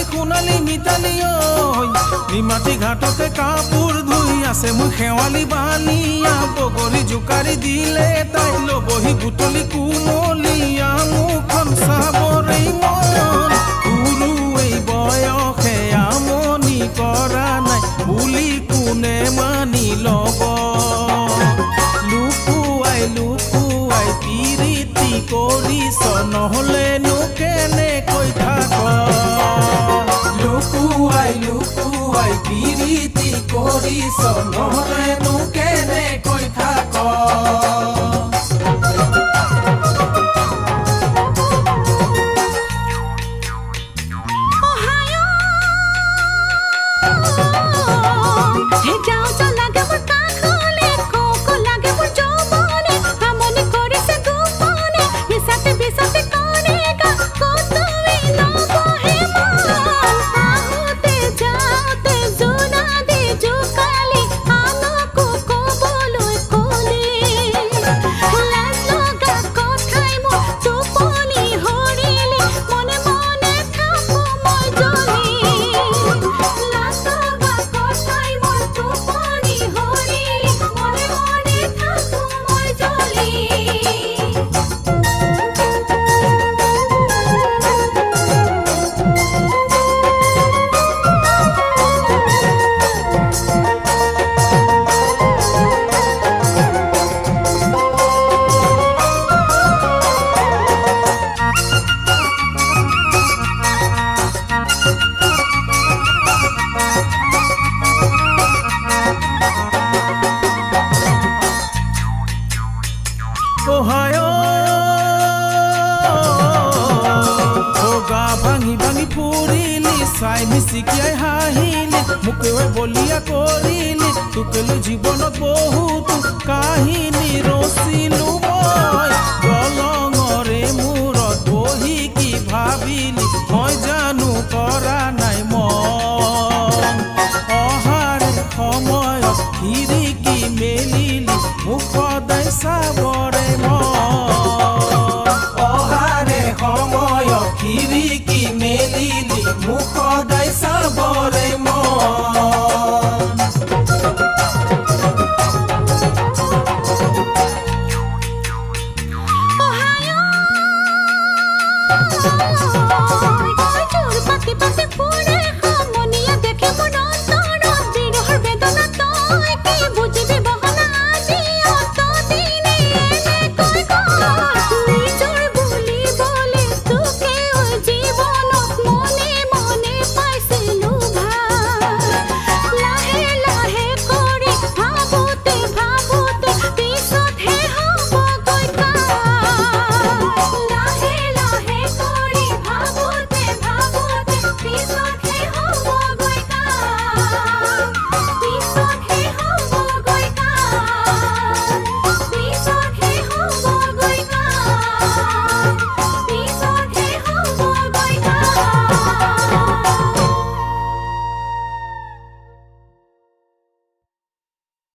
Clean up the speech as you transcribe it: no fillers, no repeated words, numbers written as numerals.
সোণালী সোণালী মিতালী ঐ নিমাতী ঘাটতে কাপোৰ ধুই আছে মোৰ খেৱালী বালিয়া বগৰী জোকাৰি দিলে তাই ল'বহি বুটলি কুমলীয়া মুখখন চাবৰেই মন গুৰু এই বয়সে আমনি কৰা নাই বুলি কোনে মানি ল'ব লুকুৱাই পিৰিতি কৰিছ নহ'লেনো কেনেকৈ থাক লুকুৱাই পিৰিতি কৰিছ নহ'লেনো কেনেকৈ থাক ভাঙি পৰিলি চাই মিচিকিয়াই হাঁহিলি মোকে বলিয়া কৰিলি তোকেলৈ জীৱনত বহুতো কাহিনী ৰচিলো মই দলঙৰে মূৰত বহি কি ভাবিলি মই জানো কৰা নাই মন অহাৰ সময়ত খিৰিকী মেলিলি মোক সদায় চাবৰে মন অহাৰে সময়ত খিৰিকী মেলিলি মোক সদায় চাবৰ